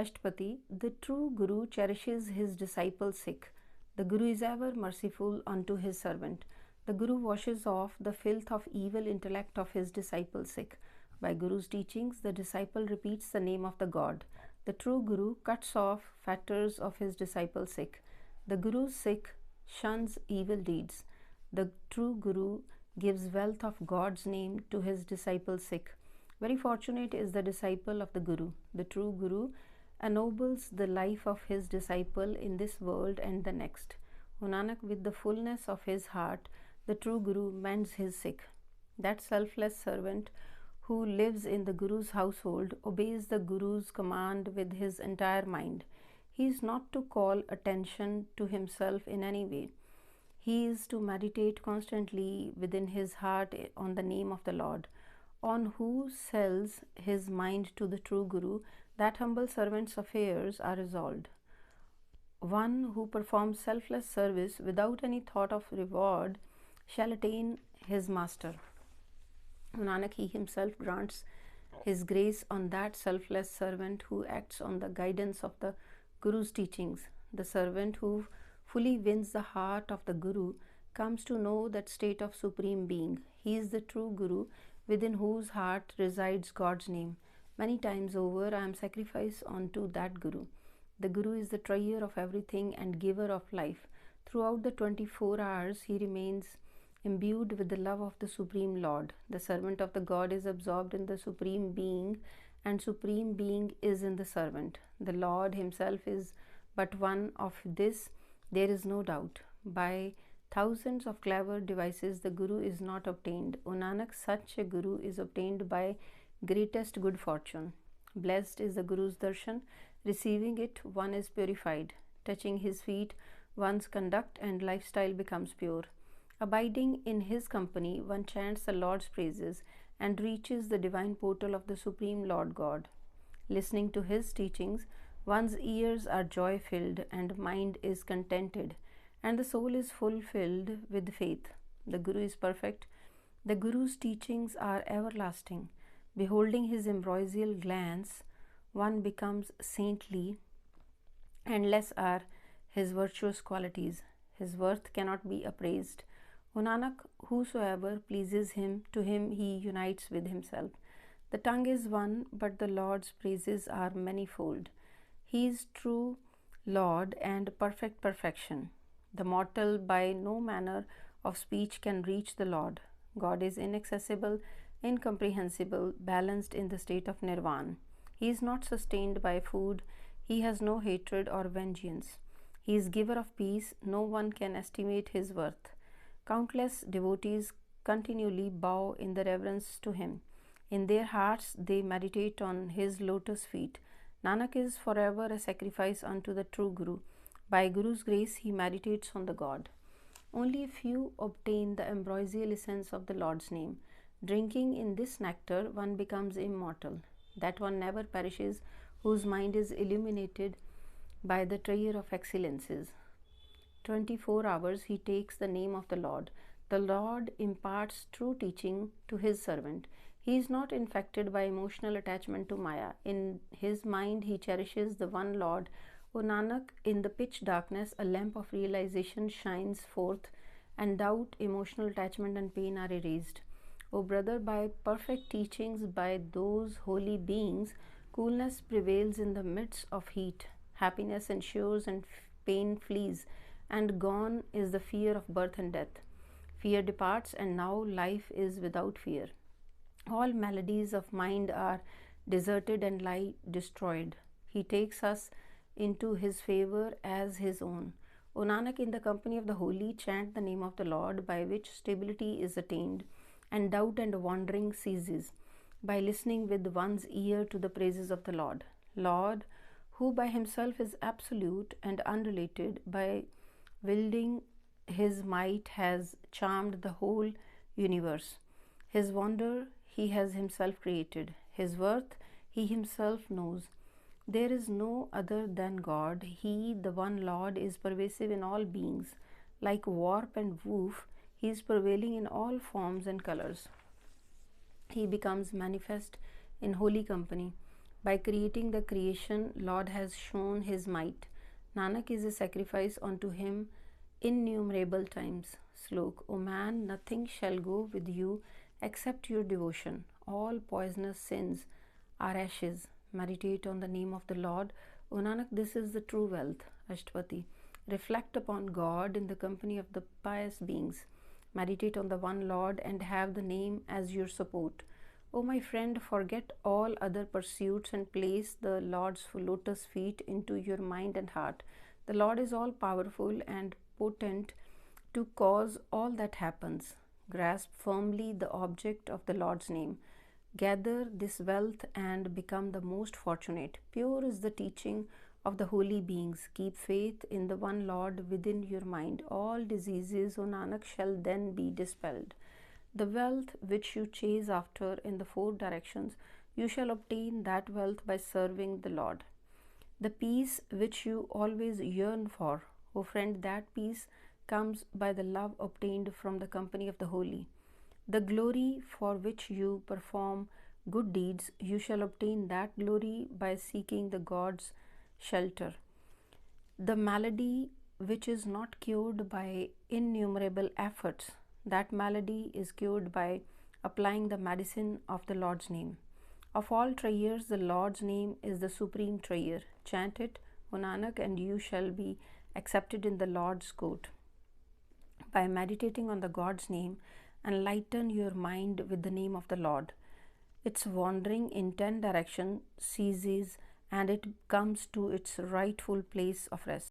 Ashtapati, the true Guru cherishes his disciple Sikh. The Guru is ever merciful unto his servant. The Guru washes off the filth of evil intellect of his disciple Sikh. By Guru's teachings, the disciple repeats the name of the God. The true Guru cuts off fetters of his disciple Sikh. The Guru's Sikh shuns evil deeds. The true Guru gives wealth of God's name to his disciple Sikh. Very fortunate is the disciple of the Guru. The true Guru ennobles the life of his disciple in this world and the next. O Nanak, with the fullness of his heart, the true Guru mends his Sikh. That selfless servant who lives in the Guru's household obeys the Guru's command with his entire mind. He is not to call attention to himself in any way. He is to meditate constantly within his heart on the name of the Lord. On who sells his mind to the true Guru, that humble servant's affairs are resolved. One who performs selfless service without any thought of reward shall attain his master. Nanak, he himself grants his grace on that selfless servant who acts on the guidance of the Guru's teachings. The servant who fully wins the heart of the Guru comes to know that state of supreme being. He is the true Guru within whose heart resides God's name. Many times over I am sacrificed unto that Guru. The Guru is the trier of everything and giver of life. Throughout the 24 hours he remains imbued with the love of the Supreme Lord. The servant of the God is absorbed in the Supreme Being, and Supreme Being is in the servant. The Lord himself is but one of this, there is no doubt. By thousands of clever devices the Guru is not obtained. O Nanak, such a Guru is obtained by greatest good fortune. Blessed is the Guru's darshan. Receiving it, one is purified. Touching his feet, one's conduct and lifestyle becomes pure. Abiding in his company, one chants the Lord's praises and reaches the divine portal of the Supreme Lord God. Listening to his teachings, one's ears are joy-filled and mind is contented, and the soul is fulfilled with faith. The Guru is perfect. The Guru's teachings are everlasting. Beholding his ambrosial glance, one becomes saintly, and less are his virtuous qualities. His worth cannot be appraised. O Nanak, whosoever pleases him, to him he unites with himself. The tongue is one, but the Lord's praises are manifold. He is true Lord and perfect perfection. The mortal by no manner of speech can reach the Lord. God is inaccessible, incomprehensible, balanced in the state of nirvana. He is not sustained by food. He has no hatred or vengeance. He is giver of peace. No one can estimate his worth. Countless devotees continually bow in the reverence to him. In their hearts they meditate on his lotus feet. Nanak is forever a sacrifice unto the true Guru. By Guru's grace he meditates on the God. Only a few obtain the ambrosial essence of the Lord's name. Drinking in this nectar, one becomes immortal. That one never perishes, whose mind is illuminated by the trier of excellences. 24 hours he takes the name of the Lord. The Lord imparts true teaching to his servant. He is not infected by emotional attachment to Maya. In his mind he cherishes the one Lord. O Nanak, in the pitch darkness a lamp of realization shines forth, and doubt, emotional attachment and pain are erased. O brother, by perfect teachings by those holy beings, coolness prevails in the midst of heat. Happiness ensures and pain flees, and gone is the fear of birth and death. Fear departs, and now life is without fear. All maladies of mind are deserted and lie destroyed. He takes us into his favor as his own. O Nanak, in the company of the holy, chant the name of the Lord, by which stability is attained, and doubt and wandering ceases, by listening with one's ear to the praises of the Lord. Lord, who by himself is absolute and unrelated, by wielding his might has charmed the whole universe. His wonder he has himself created. His worth he himself knows. There is no other than God. He, the one Lord, is pervasive in all beings. Like warp and woof, he is prevailing in all forms and colors. He becomes manifest in holy company. By creating the creation, Lord has shown his might. Nanak is a sacrifice unto him innumerable times. Slok, O man, nothing shall go with you except your devotion. All poisonous sins are ashes. Meditate on the name of the Lord. O Nanak, this is the true wealth. Ashtapati, reflect upon God in the company of the pious beings. Meditate on the one Lord and have the name as your support. O my friend, forget all other pursuits and place the Lord's lotus feet into your mind and heart. The Lord is all powerful and potent to cause all that happens. Grasp firmly the object of the Lord's name. Gather this wealth and become the most fortunate. Pure is the teaching of the holy beings. Keep faith in the one Lord within your mind. All diseases, O Nanak, shall then be dispelled. The wealth which you chase after in the four directions, you shall obtain that wealth by serving the Lord. The peace which you always yearn for, O friend, that peace comes by the love obtained from the company of the holy. The glory for which you perform good deeds, you shall obtain that glory by seeking the God's shelter. The malady which is not cured by innumerable efforts, that malady is cured by applying the medicine of the Lord's name. Of all prayers, the Lord's name is the supreme prayer. Chant it, O Nanak, and you shall be accepted in the Lord's court. By meditating on the God's name, enlighten your mind with the name of the Lord. Its wandering in 10 directions ceases and it comes to its rightful place of rest.